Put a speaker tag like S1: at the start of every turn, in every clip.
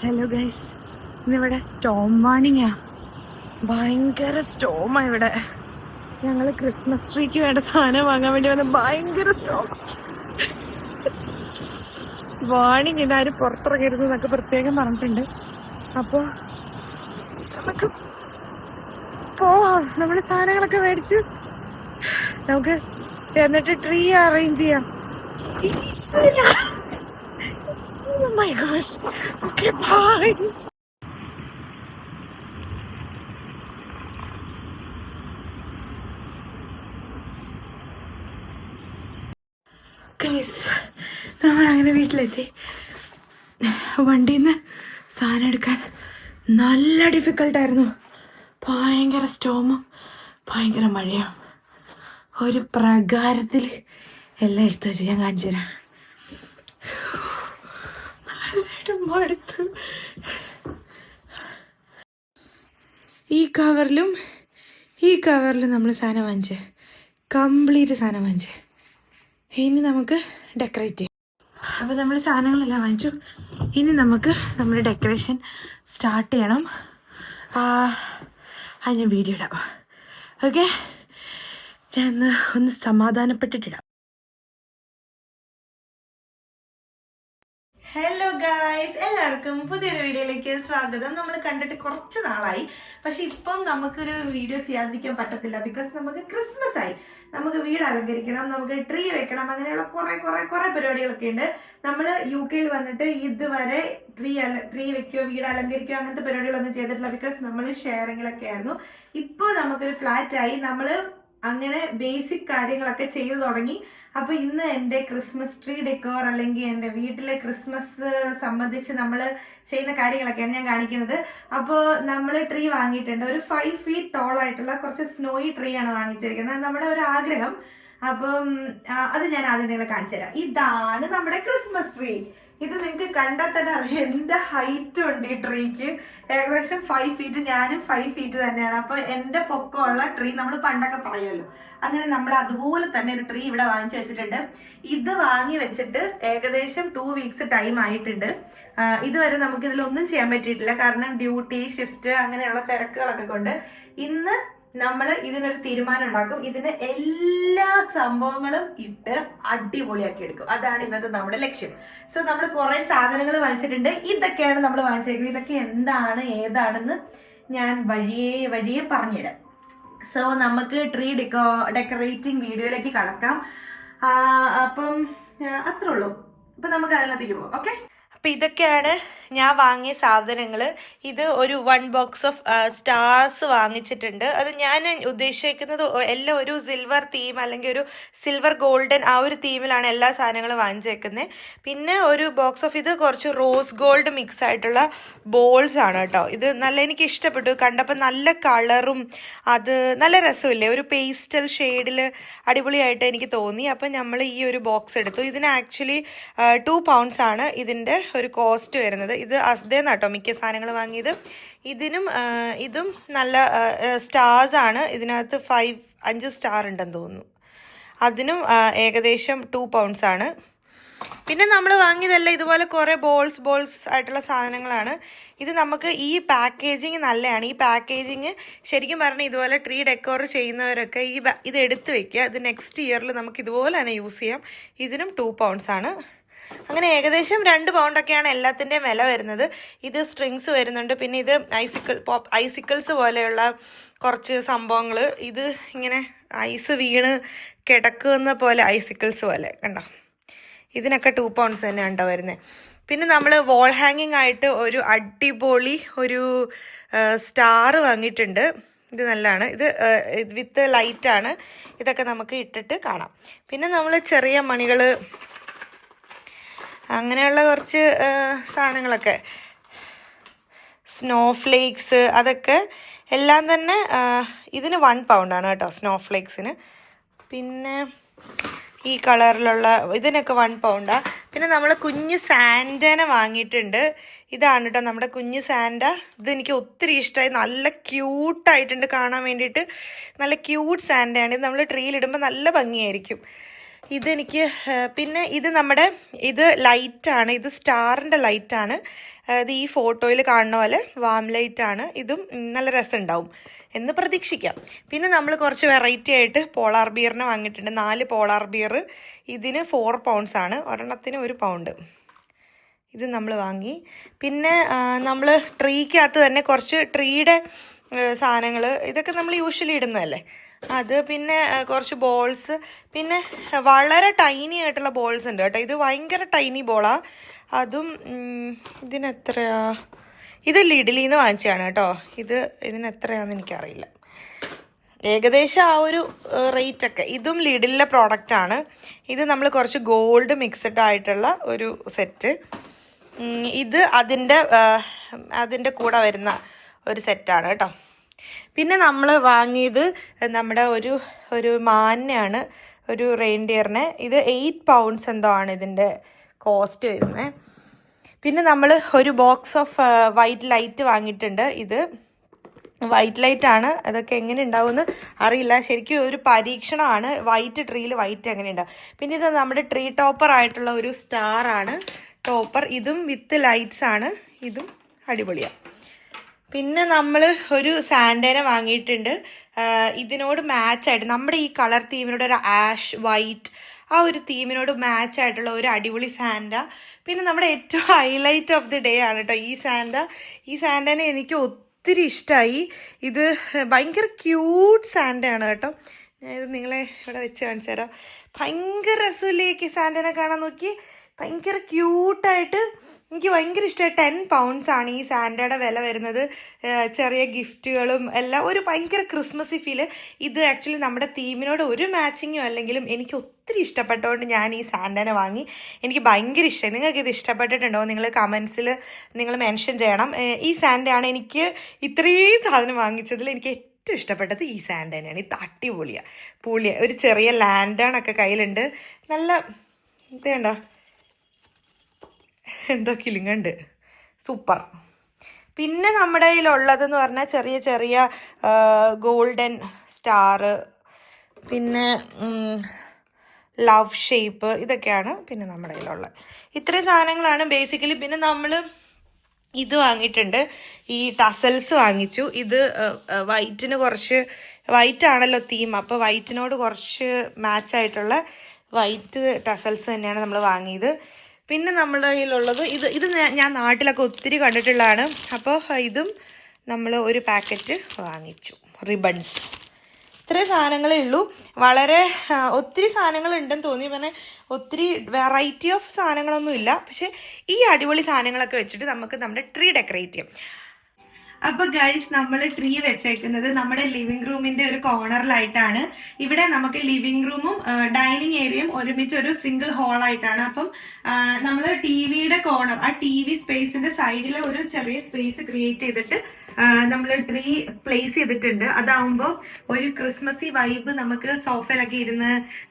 S1: Hello guys, ഇന്നിവിടെ Storm വാണിങ്ങാ. ഭയങ്കര സ്റ്റോമാ ഇവിടെ. ഞങ്ങൾ ക്രിസ്മസ് ട്രീക്ക് വേണ്ട സാധനം വാങ്ങാൻ വേണ്ടി വന്ന് ഭയങ്കര സ്റ്റോം വാണിങ്. ഇതാരും പുറത്തിറങ്ങരുത് എന്നൊക്കെ പ്രത്യേകം പറഞ്ഞിട്ടുണ്ട്. അപ്പോൾ നമുക്ക് പോവാം. നമ്മുടെ സാധനങ്ങളൊക്കെ മേടിച്ചു നമുക്ക് ചേർന്നിട്ട് ട്രീ അറേഞ്ച് ചെയ്യാം. Oh my gosh. Okay, bye. Guys, നമ്മളങ്ങനെ വീട്ടിലെത്തി. വണ്ടിയിൽ നിന്ന് സാധനം എടുക്കാൻ നല്ല ഡിഫിക്കൽട്ടായിരുന്നു. ഭയങ്കര സ്റ്റോമും ഭയങ്കര മഴയും. ഒരു പ്രകാരത്തിൽ എല്ലാം എടുത്തു വെച്ച് ഞാൻ കാണിച്ചു തരാം. നല്ലതായിട്ട് മടുത്തു. ഈ കവറിലും നമ്മൾ സാധനം വാങ്ങിച്ചേ, കംപ്ലീറ്റ് സാധനം വാങ്ങിച്ചേ. ഇനി നമുക്ക് ഡെക്കറേറ്റ് ചെയ്യാം. അപ്പോൾ നമ്മൾ സാധനങ്ങളെല്ലാം വാങ്ങിച്ചു. ഇനി നമുക്ക് നമ്മുടെ ഡെക്കറേഷൻ സ്റ്റാർട്ട് ചെയ്യണം. അത് ഞാൻ വീഡിയോ ഇടാം. ഓക്കെ, ഞാൻ ഒന്ന് സമാധാനപ്പെട്ടിട്ടിടാം. ഹലോ ഗായ്സ്, എല്ലാവർക്കും പുതിയൊരു വീഡിയോയിലേക്ക് സ്വാഗതം. നമ്മൾ കണ്ടിട്ട് കുറച്ച് നാളായി, പക്ഷെ ഇപ്പം നമുക്കൊരു വീഡിയോ ചെയ്യാതിരിക്കാൻ പറ്റത്തില്ല. ബിക്കോസ് നമുക്ക് ക്രിസ്മസ് ആയി, നമുക്ക് വീട് അലങ്കരിക്കണം, നമുക്ക് ട്രീ വെക്കണം, അങ്ങനെയുള്ള കുറെ പരിപാടികളൊക്കെ ഉണ്ട്. നമ്മൾ UK വന്നിട്ട് ഇതുവരെ ട്രീ വെക്കുകയോ വീട് അലങ്കരിക്കുകയോ അങ്ങനത്തെ പരിപാടികളൊന്നും ചെയ്തിട്ടില്ല. ബിക്കോസ് നമ്മൾ ഷെയറിങ്ങിലൊക്കെ ആയിരുന്നു. ഇപ്പോൾ നമുക്കൊരു ഫ്ലാറ്റ് ആയി, നമ്മൾ അങ്ങനെ ബേസിക് കാര്യങ്ങളൊക്കെ ചെയ്തു തുടങ്ങി. അപ്പോൾ ഇന്ന് എൻ്റെ ക്രിസ്മസ് ട്രീ ഡെക്കോർ അല്ലെങ്കിൽ എൻ്റെ വീട്ടിലെ ക്രിസ്മസ് സംബന്ധിച്ച് നമ്മൾ ചെയ്യുന്ന കാര്യങ്ങളൊക്കെയാണ് ഞാൻ കാണിക്കുന്നത്. അപ്പോൾ നമ്മൾ ട്രീ വാങ്ങിയിട്ടുണ്ട്. ഒരു 5 feet ടോൾ ആയിട്ടുള്ള കുറച്ച് സ്നോയി ട്രീ ആണ് വാങ്ങിച്ചിരിക്കുന്നത്. നമ്മുടെ ഒരു ആഗ്രഹം. അപ്പം അത് ഞാൻ ആദ്യം നിങ്ങളെ കാണിച്ചു തരാം. ഇതാണ് നമ്മുടെ ക്രിസ്മസ് ട്രീ. ഇത് നിങ്ങൾക്ക് കണ്ടാൽ തന്നെ അറിയാം എൻ്റെ ഹൈറ്റ് ഉണ്ട് ഈ ട്രീക്ക്. ഏകദേശം 5 feet, ഞാനും 5 feet തന്നെയാണ്. അപ്പോൾ എൻ്റെ പൊക്കമുള്ള ട്രീ നമ്മൾ പണ്ടൊക്കെ പറയുമല്ലോ, അങ്ങനെ നമ്മൾ അതുപോലെ തന്നെ ഒരു ട്രീ ഇവിടെ വാങ്ങിച്ചു വെച്ചിട്ടുണ്ട്. ഇത് വാങ്ങി വെച്ചിട്ട് ഏകദേശം 2 weeks ടൈം ആയിട്ടുണ്ട്. ഇതുവരെ നമുക്ക് ഇതിലൊന്നും ചെയ്യാൻ പറ്റിയിട്ടില്ല, കാരണം ഡ്യൂട്ടി, ഷിഫ്റ്റ് അങ്ങനെയുള്ള തിരക്കുകളൊക്കെ കൊണ്ട്. ഇന്ന് നമ്മൾ ഇതിനൊരു തീരുമാനം ഉണ്ടാക്കും. ഇതിന് എല്ലാ സംഭവങ്ങളും ഇട്ട് അടിപൊളിയാക്കി എടുക്കും. അതാണ് ഇന്നത്തെ നമ്മുടെ ലക്ഷ്യം. സോ നമ്മൾ കുറെ സാധനങ്ങൾ വാങ്ങിച്ചിട്ടുണ്ട്. ഇതൊക്കെയാണ് നമ്മൾ വാങ്ങിച്ചിരിക്കുന്നത്. ഇതൊക്കെ എന്താണ് ഏതാണെന്ന് ഞാൻ വഴിയെ പറഞ്ഞുതരാം. സോ നമുക്ക് ട്രീ ഡെക്കറേറ്റിംഗ് വീഡിയോയിലേക്ക് കടക്കാം. അപ്പം അത്രേ ഉള്ളൂ. അപ്പം നമുക്ക് അതിനകത്തേക്ക് പോകാം. ഓക്കെ, അപ്പം ഇതൊക്കെയാണ് ഞാൻ വാങ്ങിയ സാധനങ്ങൾ. ഇത് ഒരു 1 box ഓഫ് സ്റ്റാർസ് വാങ്ങിച്ചിട്ടുണ്ട്. അത് ഞാൻ ഉദ്ദേശിക്കുന്നത് എല്ലാം ഒരു സിൽവർ തീം അല്ലെങ്കിൽ ഒരു സിൽവർ ഗോൾഡൻ ആ ഒരു തീമിലാണ് എല്ലാ സാധനങ്ങളും വാങ്ങിച്ചേക്കുന്നത്. പിന്നെ ഒരു ബോക്സ് ഓഫ് ഇത് കുറച്ച് റോസ് ഗോൾഡ് മിക്സ് ആയിട്ടുള്ള ബോൾസ് ആണ് കേട്ടോ. ഇത് എനിക്ക് ഇഷ്ടപ്പെട്ടു. കണ്ടപ്പോൾ നല്ല കളറും അത് നല്ല രസമില്ലേ, ഒരു പേസ്റ്റൽ ഷെയ്ഡിൽ അടിപൊളിയായിട്ട് എനിക്ക് തോന്നി. അപ്പം നമ്മൾ ഈ ഒരു ബോക്സ് എടുത്തു. ഇതിന് ആക്ച്വലി 2 pounds ആണ് ഇതിൻ്റെ ഒരു കോസ്റ്റ് വരുന്നത്. ഇത് അസ്ദേന്ന് കേട്ടോ മിക്ക സാധനങ്ങൾ വാങ്ങിയത്. ഇതും നല്ല സ്റ്റാർസ് ആണ്. ഇതിനകത്ത് 5 സ്റ്റാർ ഉണ്ടെന്ന് തോന്നുന്നു. അതിനും ഏകദേശം 2 pounds ആണ്. പിന്നെ നമ്മൾ വാങ്ങിയതല്ല ഇതുപോലെ കുറേ ബോൾസ് ആയിട്ടുള്ള സാധനങ്ങളാണ്. ഇത് നമുക്ക് ഈ പാക്കേജിങ് നല്ലതാണ്. ഈ പാക്കേജിങ് ശരിക്കും പറഞ്ഞാൽ ഇതുപോലെ ട്രീ ഡെക്കോർ ചെയ്യുന്നവരൊക്കെ ഇത് എടുത്ത് വെക്കുക. ഇത് നെക്സ്റ്റ് ഇയറിൽ നമുക്ക് ഇതുപോലെ തന്നെ യൂസ് ചെയ്യാം. ഇതിനും 2 pounds ആണ്. അങ്ങനെ ഏകദേശം 2 pound ഒക്കെയാണ് എല്ലാത്തിൻ്റെയും വില വരുന്നത്. ഇത് സ്ട്രിങ്സ് വരുന്നുണ്ട്. പിന്നെ ഇത് ഐസിക്കിൾസ് പോലെയുള്ള കുറച്ച് സംഭവങ്ങൾ. ഇത് ഇങ്ങനെ ഐസ് വീണ് കിടക്കുന്ന പോലെ ഐസിക്കിൾസ് പോലെ കണ്ടോ. ഇതിനൊക്കെ 2 pounds തന്നെ ഉണ്ടോ വരുന്നത്. പിന്നെ നമ്മൾ വാൾ ഹാങ്ങിങ് ആയിട്ട് ഒരു അടിപൊളി ഒരു സ്റ്റാർ വാങ്ങിയിട്ടുണ്ട്. ഇത് നല്ലതാണ്. ഇത് വിത്ത് ലൈറ്റാണ്. ഇതൊക്കെ നമുക്ക് ഇട്ടിട്ട് കാണാം. പിന്നെ നമ്മൾ ചെറിയ മണികൾ അങ്ങനെയുള്ള കുറച്ച് സാധനങ്ങളൊക്കെ, സ്നോഫ്ലേക്സ്, അതൊക്കെ എല്ലാം തന്നെ ഇതിന് 1 pound ആണ് കേട്ടോ, സ്നോഫ്ലേക്സിന്. പിന്നെ ഈ കളറിലുള്ള ഇതിനൊക്കെ 1 pound. പിന്നെ നമ്മൾ കുഞ്ഞ് സാൻഡനെ വാങ്ങിയിട്ടുണ്ട്. ഇതാണ് കേട്ടോ നമ്മുടെ കുഞ്ഞ് സാൻഡ. ഇതെനിക്ക് ഒത്തിരി ഇഷ്ടമായി. നല്ല ക്യൂട്ടായിട്ടുണ്ട് കാണാൻ വേണ്ടിയിട്ട്. നല്ല ക്യൂട്ട് സാൻഡയാണ്. ഇത് നമ്മൾ ട്രീയിലിടുമ്പോൾ നല്ല ഭംഗിയായിരിക്കും. ഇതെനിക്ക് പിന്നെ ഇത് നമ്മുടെ ഇത് ലൈറ്റാണ്, ഇത് സ്റ്റാറിൻ്റെ ലൈറ്റാണ്. ഇത് ഈ ഫോട്ടോയിൽ കാണുന്ന പോലെ വാം ലൈറ്റാണ്. ഇതും നല്ല രസമുണ്ടാവും എന്ന് പ്രതീക്ഷിക്കാം. പിന്നെ നമ്മൾ കുറച്ച് വെറൈറ്റി ആയിട്ട് പോളാർ ബിയറിനെ വാങ്ങിയിട്ടുണ്ട്. 4 പോളാർ ബിയർ. ഇതിന് 4 pounds ആണ്, ഒരെണ്ണത്തിന് 1 pound. ഇത് നമ്മൾ വാങ്ങി. പിന്നെ നമ്മൾ ട്രീക്കകത്ത് തന്നെ കുറച്ച് ട്രീയുടെ സാധനങ്ങൾ, ഇതൊക്കെ നമ്മൾ യൂഷ്വലി ഇടുന്നതല്ലേ, അത്. പിന്നെ കുറച്ച് ബോൾസ്, പിന്നെ വളരെ ടൈനി ആയിട്ടുള്ള ബോൾസ് ഉണ്ട് കേട്ടോ. ഇത് ഭയങ്കര ടൈനി ബോളാണ്. അതും ഇതിനെത്രയാ, ഇത് ലിഡിലിൽ നിന്ന് വാങ്ങിച്ചതാണ് കേട്ടോ. ഇതിനെത്രയാണെന്ന് എനിക്കറിയില്ല, ഏകദേശം ആ ഒരു റേറ്റൊക്കെ. ഇതും ലിഡിലെ പ്രോഡക്റ്റാണ്. ഇത് നമ്മൾ കുറച്ച് ഗോൾഡ് മിക്സഡ് ആയിട്ടുള്ള ഒരു സെറ്റ്. ഇത് അതിൻ്റെ കൂടെ വരുന്ന ഒരു സെറ്റാണ് കേട്ടോ. പിന്നെ നമ്മൾ വാങ്ങിയത് നമ്മുടെ ഒരു മാനിനെയാണ്, ഒരു റെയിൻഡിയറിനെ. ഇത് 8 pounds എന്തോ ആണ് ഇതിൻ്റെ കോസ്റ്റ് വരുന്നത്. പിന്നെ നമ്മൾ ഒരു ബോക്സ് ഓഫ് വൈറ്റ് ലൈറ്റ് വാങ്ങിയിട്ടുണ്ട്. ഇത് വൈറ്റ് ലൈറ്റാണ്. അതൊക്കെ എങ്ങനെ ഉണ്ടാവുമെന്ന് അറിയില്ല, ശരിക്കും ഒരു പരീക്ഷണമാണ്. വൈറ്റ് ട്രീയിൽ വൈറ്റ് എങ്ങനെ ഉണ്ടാവും. പിന്നെ ഇത് നമ്മുടെ ട്രീ ടോപ്പർ ആയിട്ടുള്ള ഒരു സ്റ്റാറാണ് ടോപ്പർ. ഇതും വിത്ത് ലൈറ്റ്സ് ആണ്. ഇതും അടിപൊളിയാണ്. പിന്നെ നമ്മൾ ഒരു സാൻഡേനെ വാങ്ങിയിട്ടുണ്ട്. ഇതിനോട് മാച്ചായിട്ട് നമ്മുടെ ഈ കളർ തീമിനോട് ഒരു ആഷ് വൈറ്റ് ആ ഒരു തീമിനോട് മാച്ചായിട്ടുള്ള ഒരു അടിപൊളി സാൻഡ. പിന്നെ നമ്മുടെ ഏറ്റവും ഹൈലൈറ്റ് ഓഫ് ദി ഡേ ആണ് കേട്ടോ ഈ സാൻഡ. ഈ സാൻഡനെ എനിക്ക് ഒത്തിരി ഇഷ്ടമായി. ഇത് ഭയങ്കര ക്യൂട്ട് സാൻഡയാണ് കേട്ടോ. ഞാൻ ഇത് നിങ്ങളെ ഇവിടെ വെച്ച് കാണിച്ചു തരാം. ഭയങ്കര രസമില്ലേക്ക് സാൻഡനെ കാണാൻ. നോക്കി, ഭയങ്കര ക്യൂട്ടായിട്ട് എനിക്ക് ഭയങ്കര ഇഷ്ടമായി. 10 pounds ആണ് ഈ സാൻഡയുടെ വില വരുന്നത്. ചെറിയ ഗിഫ്റ്റുകളും എല്ലാം, ഒരു ഭയങ്കര ക്രിസ്മസി ഫീല്. ഇത് ആക്ച്വലി നമ്മുടെ തീമിനോട് ഒരു മാച്ചിങ്ങും അല്ലെങ്കിലും എനിക്ക് ഒത്തിരി ഇഷ്ടപ്പെട്ടതുകൊണ്ട് ഞാൻ ഈ സാൻഡനെ വാങ്ങി. എനിക്ക് ഭയങ്കര ഇഷ്ടമായി. നിങ്ങൾക്ക് ഇത് ഇഷ്ടപ്പെട്ടിട്ടുണ്ടോ? നിങ്ങൾ കമൻസിൽ നിങ്ങൾ മെൻഷൻ ചെയ്യണം. ഈ സാൻഡയാണ് എനിക്ക് ഇത്രയും സാധനം വാങ്ങിച്ചതിൽ എനിക്ക് ഏറ്റവും ഇഷ്ടപ്പെട്ടത്. ഈ സാൻഡ് തന്നെയാണ്. ഇത് അടിപൊളിയാണ്. ഒരു ചെറിയ ലാൻഡേണൊക്കെ കയ്യിലുണ്ട്. നല്ല ഇത് കണ്ടോ, എന്തോ കിളിങ്ങുണ്ട്, സൂപ്പർ. പിന്നെ നമ്മുടെ കയ്യിലുള്ളതെന്ന് പറഞ്ഞാൽ ചെറിയ ചെറിയ ഗോൾഡൻ സ്റ്റാർ, പിന്നെ ലവ് ഷേപ്പ്, ഇതൊക്കെയാണ് പിന്നെ നമ്മുടെ കയ്യിലുള്ളത്. ഇത്രയും സാധനങ്ങളാണ് ബേസിക്കലി. പിന്നെ നമ്മൾ ഇത് വാങ്ങിയിട്ടുണ്ട്, ഈ ടസൽസ് വാങ്ങിച്ചു. ഇത് വൈറ്റിന് കുറച്ച്, വൈറ്റാണല്ലോ തീം, അപ്പോൾ വൈറ്റിനോട് കുറച്ച് മാച്ചായിട്ടുള്ള വൈറ്റ് ടസൽസ് തന്നെയാണ് നമ്മൾ വാങ്ങിയത്. പിന്നെ നമ്മുടെ കയ്യിലുള്ളത് ഇത് ഞാൻ നാട്ടിലൊക്കെ ഒത്തിരി കണ്ടിട്ടുള്ളതാണ്. അപ്പോൾ ഇതും നമ്മൾ ഒരു പാക്കറ്റ് വാങ്ങിച്ചു. റിബൺസ്. ഇത്രയും സാധനങ്ങളേ ഉള്ളൂ. വളരെ ഒത്തിരി സാധനങ്ങളുണ്ടെന്ന് തോന്നി. പറഞ്ഞാൽ ഒത്തിരി വെറൈറ്റി ഓഫ് സാധനങ്ങളൊന്നുമില്ല. പക്ഷെ ഈ അടിപൊളി സാധനങ്ങളൊക്കെ വെച്ചിട്ട് നമുക്ക് നമ്മുടെ ട്രീ ഡെക്കറേറ്റ് ചെയ്യാം. അപ്പൊ ഗൈസ്, നമ്മൾ ട്രീ വെച്ചേക്കുന്നത് നമ്മുടെ ലിവിംഗ് റൂമിന്റെ ഒരു കോർണറിലായിട്ടാണ്. ഇവിടെ നമുക്ക് ലിവിംഗ് റൂമും ഡൈനിങ് ഏരിയയും ഒരുമിച്ച് ഒരു സിംഗിൾ ഹോൾ ആയിട്ടാണ്. അപ്പം നമ്മൾ ടിവിയുടെ കോർണർ, ആ ടി വി സ്പേസിന്റെ സൈഡിൽ ഒരു ചെറിയ സ്പേസ് ക്രിയേറ്റ് ചെയ്തിട്ട് നമ്മൾ ട്രീ പ്ലേസ് ചെയ്തിട്ടുണ്ട്. അതാവുമ്പോൾ ഒരു ക്രിസ്മസി വൈബ് നമുക്ക് സോഫയിലൊക്കെ ഇരുന്ന്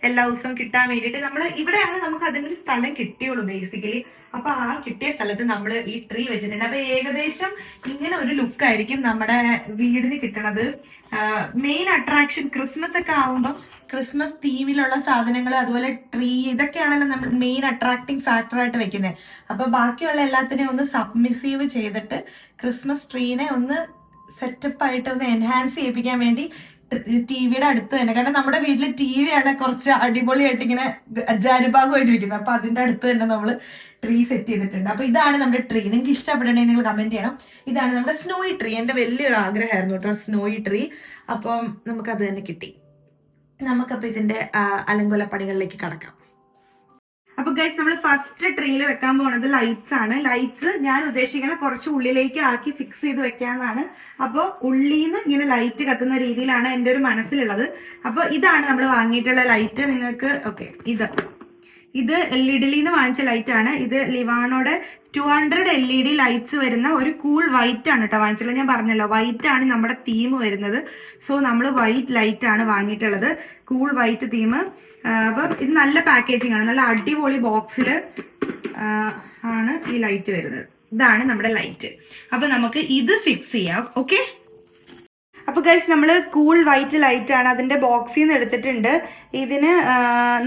S1: എല്ലാ ദിവസവും കിട്ടാൻ വേണ്ടിയിട്ട് നമ്മൾ ഇവിടെയാണ് നമുക്ക് അതിനൊരു സ്ഥലം കിട്ടിയുള്ളൂ ബേസിക്കലി. അപ്പൊ ആ കിട്ടിയ സ്ഥലത്ത് നമ്മൾ ഈ ട്രീ വെച്ചിട്ടുണ്ട്. അപ്പൊ ഏകദേശം ഇങ്ങനെ ഒരു ലുക്ക് ആയിരിക്കും നമ്മുടെ വീടിന് കിട്ടണത്. മെയിൻ അട്രാക്ഷൻ ക്രിസ്മസ് ഒക്കെ ആവുമ്പോൾ ക്രിസ്മസ് തീമിലുള്ള സാധനങ്ങൾ, അതുപോലെ ട്രീ, ഇതൊക്കെയാണല്ലോ നമ്മൾ മെയിൻ അട്രാക്ടിങ് ഫാക്ടർ ആയിട്ട് വെക്കുന്നത്. അപ്പൊ ബാക്കിയുള്ള എല്ലാത്തിനെയും ഒന്ന് സബ്മിസീവ് ചെയ്തിട്ട് ക്രിസ്മസ് ട്രീനെ ഒന്ന് സെറ്റപ്പ് ആയിട്ട് ഒന്ന് എൻഹാൻസ് ചെയ്യിപ്പിക്കാൻ വേണ്ടി ടിവിയുടെ അടുത്ത് തന്നെ, കാരണം നമ്മുടെ വീട്ടിൽ ടി വിയാണ് കുറച്ച് അടിപൊളിയായിട്ട് ഇങ്ങനെ ജാനുഭാഗമായിട്ടിരിക്കുന്നത്. അപ്പൊ അതിന്റെ അടുത്ത് തന്നെ നമ്മൾ ട്രീ സെറ്റ് ചെയ്തിട്ടുണ്ട്. അപ്പൊ ഇതാണ് നമ്മുടെ ട്രീ. നിങ്ങൾക്ക് ഇഷ്ടപ്പെടണമെങ്കിൽ നിങ്ങൾ കമന്റ് ചെയ്യണം. ഇതാണ് നമ്മുടെ സ്നോയി ട്രീ. എൻ്റെ വലിയൊരു ആഗ്രഹമായിരുന്നു കേട്ടോ സ്നോയി ട്രീ. അപ്പം നമുക്കത് തന്നെ കിട്ടി. നമുക്കപ്പോൾ ഇതിന്റെ അലങ്കോല പണികളിലേക്ക് കടക്കാം. അപ്പൊ ഗൈസ്, നമ്മൾ ഫസ്റ്റ് ട്രീയിൽ വെക്കാൻ പോകുന്നത് ലൈറ്റ്സ് ആണ്. ലൈറ്റ്സ് ഞാൻ ഉദ്ദേശിക്കുന്ന കുറച്ച് ഉള്ളിലേക്ക് ആക്കി ഫിക്സ് ചെയ്ത് വെക്കാന്നാണ്. അപ്പോൾ ഉള്ളിന്ന് ഇങ്ങനെ ലൈറ്റ് കത്തുന്ന രീതിയിലാണ് എൻ്റെ ഒരു മനസ്സിലുള്ളത്. അപ്പോൾ ഇതാണ് നമ്മൾ വാങ്ങിയിട്ടുള്ള ലൈറ്റ്. നിങ്ങൾക്ക് ഓക്കെ, ഇത് ലിഡിലിൽ നിന്ന് വാങ്ങിച്ച ലൈറ്റ് ആണ്. ഇത് ലിവാണോടെ 200 LED ലൈറ്റ്സ് വരുന്ന ഒരു കൂൾ വൈറ്റ് ആണ് കേട്ടോ വാങ്ങിച്ചുള്ളത്. ഞാൻ പറഞ്ഞല്ലോ വൈറ്റ് ആണ് നമ്മുടെ തീം വരുന്നത്. സോ നമ്മൾ വൈറ്റ് ലൈറ്റ് ആണ് വാങ്ങിയിട്ടുള്ളത്, കൂൾ വൈറ്റ് തീം. അപ്പൊ ഇത് നല്ല പാക്കേജിങ് ആണ്, നല്ല അടിപൊളി ബോക്സിൽ ആണ് ഈ ലൈറ്റ് വരുന്നത്. ഇതാണ് നമ്മുടെ ലൈറ്റ്. അപ്പൊ നമുക്ക് ഇത് ഫിക്സ് ചെയ്യാം. ഓക്കെ, അപ്പോൾ ഗൈസ് നമ്മൾ കൂൾ വൈറ്റ് ലൈറ്റ് ആണ് അതിന്റെ ബോക്സിൽ നിന്ന് എടുത്തിട്ടുണ്ട്. ഇതിന്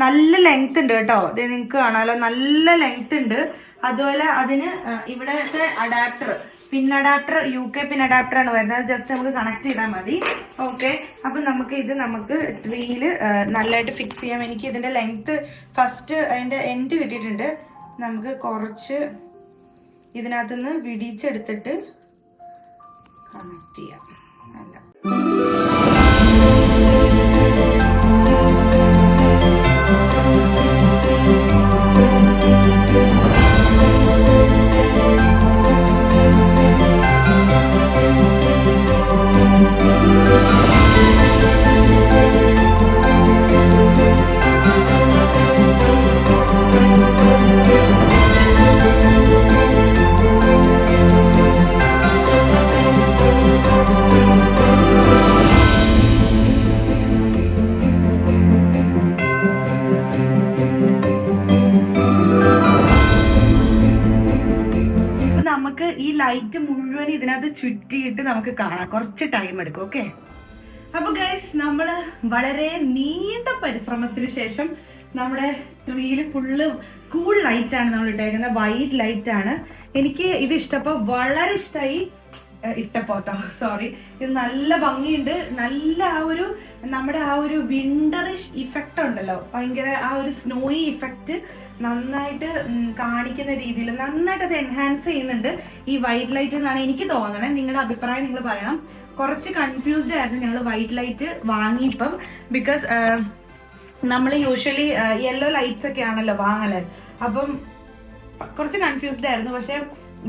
S1: നല്ല ലെങ്ത് ഉണ്ട് കേട്ടോ. ഇത് നിങ്ങൾക്ക് കാണാമല്ലോ, നല്ല ലെങ്ത് ഉണ്ട്. അതുപോലെ അതിന് ഇവിടത്തെ അഡാപ്റ്റർ, പിൻ അഡാപ്റ്റർ, UK പിൻ അഡാപ്റ്റർ ആണ് വരുന്നത്. ജസ്റ്റ് നമുക്ക് കണക്ട് ചെയ്താൽ മതി. ഓക്കെ, അപ്പം നമുക്ക് ട്രീയിൽ നല്ലതായിട്ട് ഫിക്സ് ചെയ്യാം. എനിക്ക് ഇതിന്റെ ലെങ്ത് ഫസ്റ്റ് അതിന്റെ എൻഡ് കിട്ടിയിട്ടുണ്ട്. നമുക്ക് കുറച്ച് ഇതിനകത്തുനിന്ന് വിടിച്ചെടുത്തിട്ട് കണക്ട് ചെയ്യാം. അല്ല, നമുക്ക് ഈ ലൈറ്റ് മുഴുവൻ ഇതിനകത്ത് ചുറ്റിയിട്ട് നമുക്ക് കാണാം. കുറച്ച് ടൈം എടുക്കും. ഓക്കെ, അപ്പൊ ഗൈസ് നമ്മള് വളരെ നീണ്ട പരിശ്രമത്തിന് ശേഷം നമ്മുടെ ട്രീയിൽ ഫുള്ള് കൂൾ ലൈറ്റ് ആണ് നമ്മൾ ഇട്ടേക്കുന്നത്. വൈറ്റ് ലൈറ്റ് ആണ്. എനിക്ക് ഇത് ഇഷ്ടപ്പോ, വളരെ ഇഷ്ടമായി. സോറി, ഇത് നല്ല ഭംഗിയുണ്ട്. നല്ല നമ്മുടെ ആ ഒരു വിന്ററിഷ് ഇഫക്റ്റ് ഉണ്ടല്ലോ, ഭയങ്കര ആ ഒരു സ്നോയി ഇഫക്റ്റ് നന്നായിട്ട് കാണിക്കുന്ന രീതിയിൽ നന്നായിട്ട് അത് എൻഹാൻസ് ചെയ്യുന്നുണ്ട് ഈ വൈറ്റ് ലൈറ്റ് എന്നാണ് എനിക്ക് തോന്നണേ. നിങ്ങളുടെ അഭിപ്രായം നിങ്ങൾ പറയണം. കുറച്ച് കൺഫ്യൂസ്ഡ് ആയിരുന്നു ഞങ്ങൾ വൈറ്റ് ലൈറ്റ് വാങ്ങിയപ്പം. ബിക്കോസ് നമ്മൾ യൂഷ്വലി യെല്ലോ ലൈറ്റ്സ് ഒക്കെ ആണല്ലോ വാങ്ങല്. അപ്പം കുറച്ച് കൺഫ്യൂസ്ഡ് ആയിരുന്നു. പക്ഷെ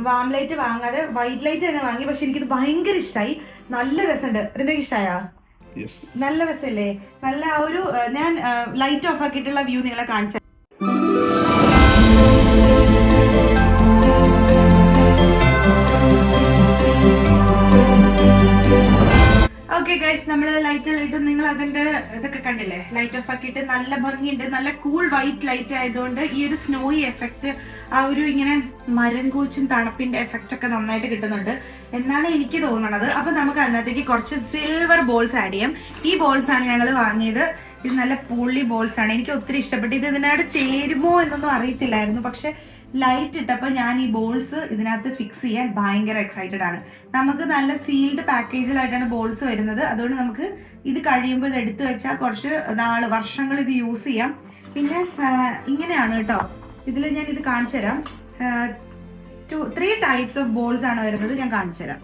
S1: വാം ലൈറ്റ് വാങ്ങാതെ വൈറ്റ് ലൈറ്റ് തന്നെ വാങ്ങി. പക്ഷെ എനിക്കിത് ഭയങ്കര ഇഷ്ടമായി. നല്ല രസമുണ്ട്. ഇതിന്റെ ഇഷ്ടമായാ? നല്ല രസമല്ലേ? നല്ല ആ ഒരു ഞാൻ ലൈറ്റ് ഓഫ് ആക്കിയിട്ടുള്ള വ്യൂ നിങ്ങളെ കാണിച്ചു. ഓക്കെ ഗൈസ്, നമ്മൾ ലൈറ്റ് നിങ്ങൾ അതിന്റെ ഇതൊക്കെ കണ്ടില്ലേ? ലൈറ്റ് ഓഫ് ആക്കിയിട്ട് നല്ല ഭംഗിയുണ്ട്. നല്ല കൂൾ വൈറ്റ് ലൈറ്റ് ആയതുകൊണ്ട് ഈ ഒരു സ്നോയി എഫക്റ്റ്, ആ ഒരു ഇങ്ങനെ മരം കൂച്ചും തണുപ്പിന്റെ എഫക്റ്റ് ഒക്കെ നന്നായിട്ട് കിട്ടുന്നുണ്ട് എന്നാണ് എനിക്ക് തോന്നുന്നത്. അപ്പൊ നമുക്ക് അതിനകത്തേക്ക് കുറച്ച് സിൽവർ ബോൾസ് ആഡ് ചെയ്യാം. ഈ ബോൾസ് ആണ് ഞങ്ങൾ വാങ്ങിയത്. ഇത് നല്ല പൊള്ളി ബോൾസ് ആണ്. എനിക്ക് ഒത്തിരി ഇഷ്ടപ്പെട്ടു. ഇത് ഇതിനകത്ത് ചേരുമോ എന്നൊന്നും അറിയത്തില്ലായിരുന്നു. പക്ഷെ ലൈറ്റ് ഇട്ടപ്പോൾ ഞാൻ ഈ ബോൾസ് ഇതിനകത്ത് ഫിക്സ് ചെയ്യാൻ ഭയങ്കര എക്സൈറ്റഡ് ആണ്. നമുക്ക് നല്ല സീൽഡ് പാക്കേജിലായിട്ടാണ് ബോൾസ് വരുന്നത്. അതുകൊണ്ട് നമുക്ക് ഇത് കഴിയുമ്പോൾ ഇത് എടുത്തു വെച്ചാൽ കുറച്ച് വർഷങ്ങൾ ഇത് യൂസ് ചെയ്യാം. പിന്നെ ഇങ്ങനെയാണ് കേട്ടോ. ഇതിൽ ഞാൻ ഇത് കാണിച്ചു തരാം. 3 ടൈപ്സ് ഓഫ് ബോൾസ് ആണ് വരുന്നത്. ഞാൻ കാണിച്ചു തരാം.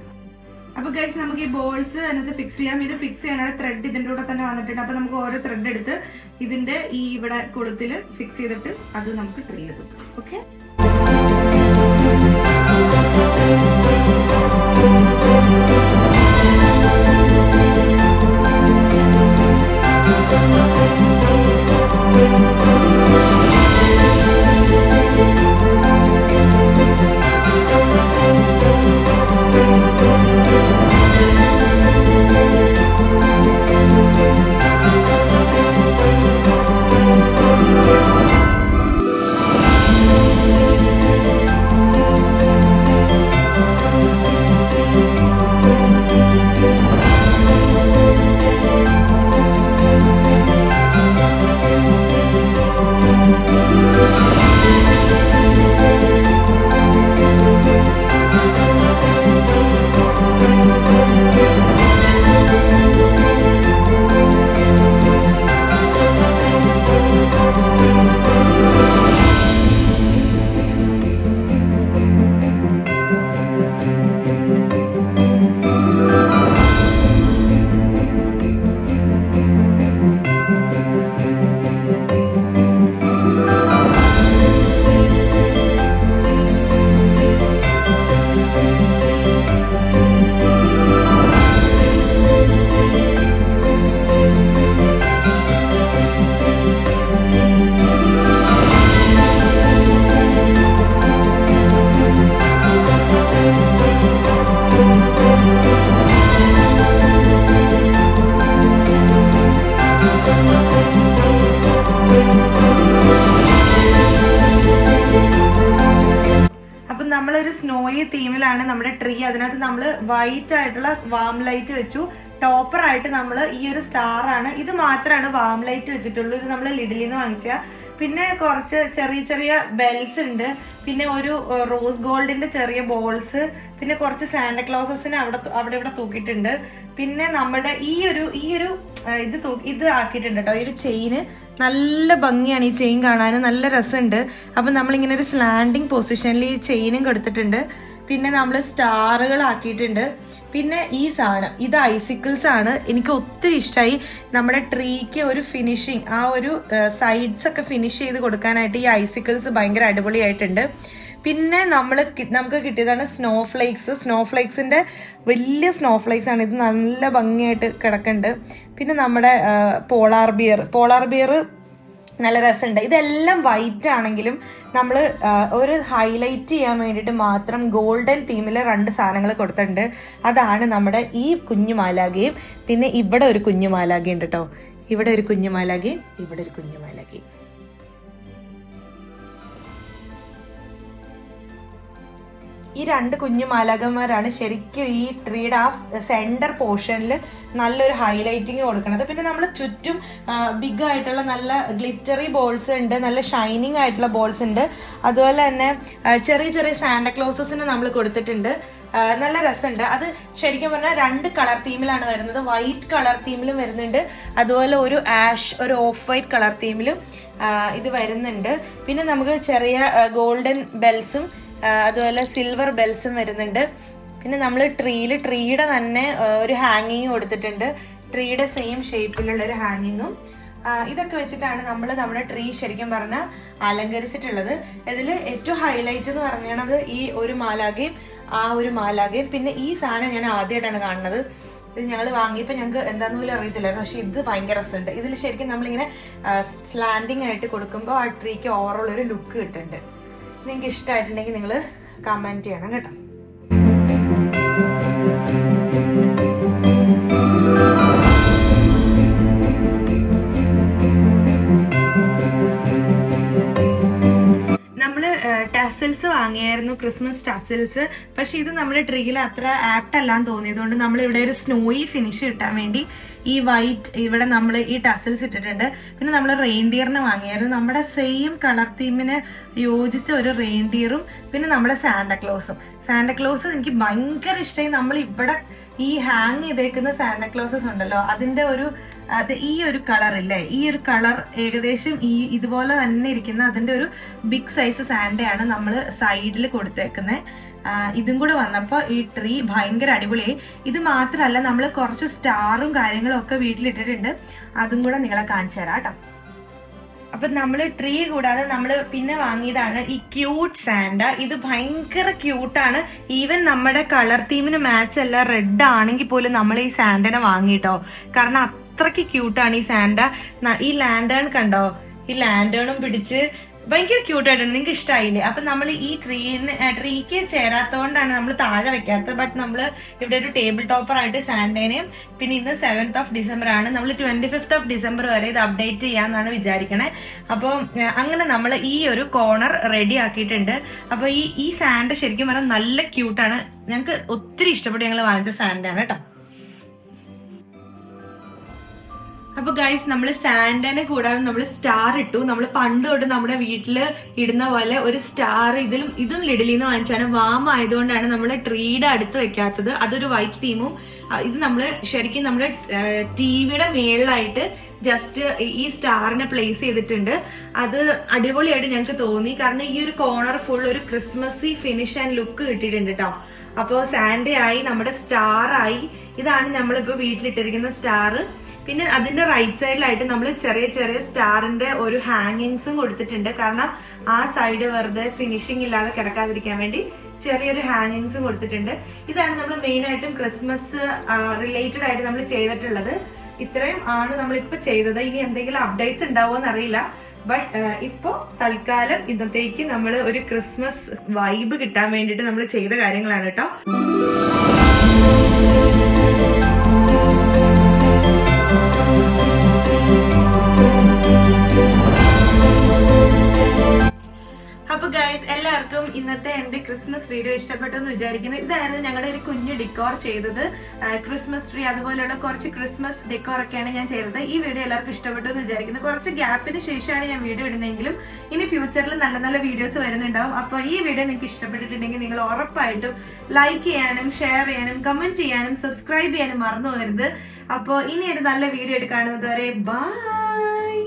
S1: അപ്പൊ ഗൈസ്, നമുക്ക് ഈ ബോൾസ് അതിനകത്ത് ഫിക്സ് ചെയ്യാം. ഇത് ഫിക്സ് ചെയ്യാനുള്ള ത്രെഡ് ഇതിന്റെ കൂടെ തന്നെ വന്നിട്ടുണ്ട്. അപ്പൊ നമുക്ക് ഓരോ ത്രെഡ് എടുത്ത് ഇതിന്റെ ഈ ഇവിടെ കൊളുത്തിൽ ഫിക്സ് ചെയ്തിട്ട് അത് നമുക്ക് ട്രീ ചെയ്തു. ഓക്കെ, നമ്മളൊരു സ്നോയി തീമിലാണ് നമ്മുടെ ട്രീ. അതിനകത്ത് നമ്മൾ വൈറ്റ് ആയിട്ടുള്ള വാം ലൈറ്റ് വെച്ചു. ടോപ്പറായിട്ട് നമ്മൾ ഈ ഒരു സ്റ്റാറാണ്, ഇത് മാത്രമാണ് വാം ലൈറ്റ് വെച്ചിട്ടുള്ളൂ. ഇത് നമ്മൾ ലിഡിലിൽ നിന്ന് വാങ്ങിച്ച. പിന്നെ കുറച്ച് ചെറിയ ചെറിയ ബെൽസ് ഉണ്ട്, പിന്നെ ഒരു റോസ് ഗോൾഡിന്റെ ചെറിയ ബോൾസ്, പിന്നെ കുറച്ച് സാന്റക്ലോസസിനെ അവിടെ ഇവിടെ തൂക്കിയിട്ടുണ്ട്. പിന്നെ നമ്മുടെ ഈ ഒരു ഇത് ആക്കിയിട്ടുണ്ട് കേട്ടോ. ഈ ഒരു ചെയിന് നല്ല ഭംഗിയാണ്, ഈ ചെയിൻ കാണാൻ നല്ല രസമുണ്ട്. അപ്പം നമ്മളിങ്ങനെ ഒരു സ്ലാൻഡിങ് പൊസിഷനിൽ ഈ ചെയിനും കൊടുത്തിട്ടുണ്ട്. പിന്നെ നമ്മൾ സ്റ്റാറുകൾ ആക്കിയിട്ടുണ്ട്. പിന്നെ ഈ സാധനം ഇത് ഐസിക്കിൾസ് ആണ്. എനിക്ക് ഒത്തിരി ഇഷ്ടമായി. നമ്മുടെ ട്രീക്ക് ഒരു ഫിനിഷിങ്, ആ ഒരു സൈഡ്സ് ഒക്കെ ഫിനിഷ് ചെയ്ത് കൊടുക്കാനായിട്ട് ഈ ഐസിക്കിൾസ് ഭയങ്കര അടിപൊളിയായിട്ടുണ്ട്. പിന്നെ നമുക്ക് കിട്ടിയതാണ് സ്നോഫ്ലേക്സിൻ്റെ വലിയ സ്നോഫ്ലേക്സ് ആണ്. ഇത് നല്ല ഭംഗിയായിട്ട് കിടക്കുന്നുണ്ട്. പിന്നെ നമ്മുടെ പോളാർ ബിയർ നല്ല രസമുണ്ട്. ഇതെല്ലാം വൈറ്റ് ആണെങ്കിലും നമ്മൾ ഒരു ഹൈലൈറ്റ് ചെയ്യാൻ വേണ്ടിയിട്ട് മാത്രം ഗോൾഡൻ തീമിൽ 2 സാധനങ്ങൾ കൊടുത്തിട്ടുണ്ട്. അതാണ് നമ്മുടെ ഈ കുഞ്ഞുമാലാകയും പിന്നെ ഇവിടെ ഒരു കുഞ്ഞുമാലാകയും ഉണ്ട് കേട്ടോ. ഇവിടെ ഒരു കുഞ്ഞുമാലാകയും ഇവിടെ ഒരു കുഞ്ഞുമാലാകയും. ഈ 2 കുഞ്ഞു മാലാകന്മാരാണ് ശരിക്കും ഈ ട്രീയുടെ ആ സെന്റർ പോർഷനിൽ നല്ലൊരു ഹൈലൈറ്റിങ് കൊടുക്കുന്നത്. പിന്നെ നമ്മൾ ചുറ്റും ബിഗ് ആയിട്ടുള്ള നല്ല ഗ്ലിറ്ററി ബോൾസ് ഉണ്ട്, നല്ല ഷൈനിങ് ആയിട്ടുള്ള ബോൾസ് ഉണ്ട്. അതുപോലെ തന്നെ ചെറിയ ചെറിയ സാന്റക്ലോസസിന് നമ്മൾ കൊടുത്തിട്ടുണ്ട്. നല്ല രസമുണ്ട്. അത് ശരിക്കും പറഞ്ഞാൽ 2 കളർ തീമിലാണ് വരുന്നത്. വൈറ്റ് കളർ തീമിലും വരുന്നുണ്ട്, അതുപോലെ ഒരു ഓഫ് വൈറ്റ് കളർ തീമിലും ഇത് വരുന്നുണ്ട്. പിന്നെ നമുക്ക് ചെറിയ ഗോൾഡൻ ബെൽസും അതുപോലെ സിൽവർ ബെൽസും വരുന്നുണ്ട്. പിന്നെ നമ്മൾ ട്രീയുടെ തന്നെ ഒരു ഹാങ്ങിങ് കൊടുത്തിട്ടുണ്ട്. ട്രീയുടെ സെയിം ഷേപ്പിലുള്ള ഒരു ഹാങ്ങിങ്ങും ഇതൊക്കെ വെച്ചിട്ടാണ് നമ്മൾ നമ്മുടെ ട്രീ ശരിക്കും പറഞ്ഞാൽ അലങ്കരിച്ചിട്ടുള്ളത്. ഇതിൽ ഏറ്റവും ഹൈലൈറ്റ് എന്ന് പറഞ്ഞത് ഈ ഒരു മാലാകയും ഒരു മാലാകയും. പിന്നെ ഈ സാധനം ഞാൻ ആദ്യമായിട്ടാണ് കാണുന്നത്. ഇത് ഞങ്ങൾ വാങ്ങിയപ്പോൾ ഞങ്ങൾക്ക് എന്താണെന്ന് പോലും അറിയത്തില്ലായിരുന്നു. പക്ഷെ ഇത് ഭയങ്കര രസമുണ്ട്. ഇതിൽ ശരിക്കും നമ്മളിങ്ങനെ സ്ലാൻഡിങ് ആയിട്ട് കൊടുക്കുമ്പോൾ ആ ട്രീക്ക് ഓവറോൾ ഒരു ലുക്ക് കിട്ടുന്നുണ്ട്. നിങ്ങൾക്ക് ഇഷ്ടമായിട്ടുണ്ടെങ്കിൽ നിങ്ങൾ കമൻറ്റ് ചെയ്യണം കേട്ടോ. ടസൽസ് വാങ്ങിയായിരുന്നു, ക്രിസ്മസ് ടസൽസ്. പക്ഷെ ഇത് നമ്മുടെ ട്രീയിൽ അത്ര ആപ്റ്റ് അല്ലാന്ന് തോന്നിയതുകൊണ്ട് നമ്മൾ ഇവിടെ ഒരു സ്നോയി ഫിനിഷ് കിട്ടാൻ വേണ്ടി ഈ വൈറ്റ് ഇവിടെ നമ്മൾ ഈ ടസൽസ് ഇട്ടിട്ടുണ്ട്. പിന്നെ നമ്മൾ റെയിൻഡിയറിന് വാങ്ങിയായിരുന്നു, നമ്മുടെ സെയിം കളർ തീമിന് യോജിച്ച ഒരു റെയിൻഡിയറും പിന്നെ നമ്മുടെ സാന്റക്ലോസ് എനിക്ക് ഭയങ്കര ഇഷ്ടമായി. നമ്മൾ ഇവിടെ ഈ ഹാങ് ചെയ്തേക്കുന്ന സാന്റക്ലോസസ് ഉണ്ടല്ലോ, അതിൻ്റെ ഈ ഒരു കളറില്ലേ, ഈ ഒരു കളർ ഏകദേശം ഇതുപോലെ തന്നെ ഇരിക്കുന്ന അതിൻ്റെ ഒരു ബിഗ് സൈസ് സാൻഡയാണ് നമ്മൾ സൈഡിൽ കൊടുത്തേക്കുന്നത്. ഇതും കൂടെ വന്നപ്പോൾ ഈ ട്രീ ഭയങ്കര അടിപൊളിയായി. ഇത് മാത്രമല്ല, നമ്മൾ കുറച്ച് സ്റ്റാറും കാര്യങ്ങളും ഒക്കെ വീട്ടിലിട്ടിട്ടുണ്ട്. അതും കൂടെ നിങ്ങളെ കാണിച്ചു തരാം കേട്ടോ. അപ്പം നമ്മൾ ട്രീ കൂടാതെ നമ്മൾ പിന്നെ വാങ്ങിയതാണ് ഈ ക്യൂട്ട് സാൻഡ. ഇത് ഭയങ്കര ക്യൂട്ടാണ്. ഈവൻ നമ്മുടെ കളർ തീമിന് മാച്ച് അല്ല, റെഡ് ആണെങ്കിൽ പോലും നമ്മൾ ഈ സാൻഡനെ വാങ്ങിട്ടോ. കാരണം അത്രയ്ക്ക് ക്യൂട്ടാണ് ഈ സാൻഡ. ഈ ലാൻഡേൺ കണ്ടോ, ഈ ലാൻഡേണും പിടിച്ച് ഭയങ്കര ക്യൂട്ടായിട്ടുണ്ട്. നിങ്ങൾക്ക് ഇഷ്ടമായില്ലേ? അപ്പം നമ്മൾ ഈ ട്രീക്ക് ചേരാത്തതുകൊണ്ടാണ് നമ്മൾ താഴെ വെക്കാത്തത്. ബട്ട് നമ്മൾ ഇവിടെ ഒരു ടേബിൾ ടോപ്പറായിട്ട് സാൻഡേനെയും, പിന്നെ ഇന്ന് 7th December ആണ്, നമ്മൾ 25th December വരെ ഇത് അപ്ഡേറ്റ് ചെയ്യാമെന്നാണ് വിചാരിക്കണേ. അപ്പോൾ അങ്ങനെ നമ്മൾ ഈ ഒരു കോർണർ റെഡി ആക്കിയിട്ടുണ്ട്. അപ്പോൾ ഈ സാൻഡ് ശരിക്കും പറഞ്ഞാൽ നല്ല ക്യൂട്ടാണ്. ഞങ്ങൾക്ക് ഒത്തിരി ഇഷ്ടപ്പെട്ടു. ഞങ്ങൾ വാങ്ങിച്ച സാൻഡാണ് കേട്ടോ. അപ്പോൾ ഗൈസ്, നമ്മൾ സാൻഡനെ കൂടാതെ നമ്മൾ സ്റ്റാർ ഇട്ടു. നമ്മൾ പണ്ട് തൊട്ട് നമ്മുടെ വീട്ടിൽ ഇടുന്ന പോലെ ഒരു സ്റ്റാർ ഇതും ലിഡിലിൽ നിന്ന് വാങ്ങിച്ചാണ്. വാം ആയതുകൊണ്ടാണ് നമ്മൾ ട്രീയുടെ അടുത്ത് വെക്കാത്തത്. അതൊരു വൈറ്റ് തീമും. ഇത് നമ്മൾ ശരിക്കും നമ്മുടെ ടിവിയുടെ മേളിലായിട്ട് ജസ്റ്റ് ഈ സ്റ്റാറിനെ പ്ലേസ് ചെയ്തിട്ടുണ്ട്. അത് അടിപൊളിയായിട്ട് ഞങ്ങൾക്ക് തോന്നി. കാരണം ഈ ഒരു കോർണർ ഫുൾ ഒരു ക്രിസ്മസി ഫിനിഷ് ആൻഡ് ലുക്ക് കിട്ടിയിട്ടുണ്ട് കേട്ടോ. അപ്പോൾ സാൻഡേ ആയി, നമ്മുടെ സ്റ്റാർ ആയി. ഇതാണ് നമ്മളിപ്പോൾ വീട്ടിലിട്ടിരിക്കുന്ന സ്റ്റാർ. പിന്നെ അതിന്റെ റൈറ്റ് സൈഡിലായിട്ട് നമ്മൾ ചെറിയ ചെറിയ സ്റ്റാറിന്റെ ഒരു ഹാങ്ങിങ്സും കൊടുത്തിട്ടുണ്ട്. കാരണം ആ സൈഡ് വെറുതെ ഫിനിഷിംഗ് ഇല്ലാതെ കിടക്കാതിരിക്കാൻ വേണ്ടി ചെറിയൊരു ഹാങ്ങിങ്സും കൊടുത്തിട്ടുണ്ട്. ഇതാണ് നമ്മൾ മെയിൻ ആയിട്ടും ക്രിസ്മസ് റിലേറ്റഡ് ആയിട്ട് നമ്മൾ ചെയ്തിട്ടുള്ളത്. ഇത്രയും ആണ് നമ്മളിപ്പോൾ ചെയ്തത്. ഇനി എന്തെങ്കിലും അപ്ഡേറ്റ്സ് ഉണ്ടാവുമോ എന്നറിയില്ല. ബട്ട് ഇപ്പോൾ തൽക്കാലം ഇന്നത്തേക്ക് നമ്മൾ ഒരു ക്രിസ്മസ് വൈബ് കിട്ടാൻ വേണ്ടിയിട്ട് നമ്മൾ ചെയ്ത കാര്യങ്ങളാണ് കേട്ടോ. അപ്പൊ ഗൈസ് എല്ലാവർക്കും ഇന്നത്തെ എന്റെ ക്രിസ്മസ് വീഡിയോ ഇഷ്ടപ്പെട്ടു എന്ന് വിചാരിക്കുന്നു. ഇതായിരുന്നു ഞങ്ങളുടെ ഒരു കുഞ്ഞു ഡെക്കോർ ചെയ്തത്. ക്രിസ്മസ് ട്രീ അതുപോലെയുള്ള കുറച്ച് ക്രിസ്മസ് ഡെക്കോർ ഒക്കെയാണ് ഞാൻ ചെയ്തത്. ഈ വീഡിയോ എല്ലാവർക്കും ഇഷ്ടപ്പെട്ടു എന്ന് വിചാരിക്കുന്നു. കുറച്ച് ഗ്യാപ്പിന് ശേഷമാണ് ഞാൻ വീഡിയോ ഇടുന്നതെങ്കിലും ഇനി ഫ്യൂച്ചറിൽ നല്ല നല്ല വീഡിയോസ് വരുന്നുണ്ടാവും. അപ്പോൾ ഈ വീഡിയോ നിങ്ങൾക്ക് ഇഷ്ടപ്പെട്ടിട്ടുണ്ടെങ്കിൽ നിങ്ങൾ ഉറപ്പായിട്ടും ലൈക്ക് ചെയ്യാനും ഷെയർ ചെയ്യാനും കമന്റ് ചെയ്യാനും സബ്സ്ക്രൈബ് ചെയ്യാനും മറന്നു പോകരുത്. അപ്പോൾ ഇനി ഒരു നല്ല വീഡിയോ ആയിട്ട് കാണുന്നത് വരെ ബൈ.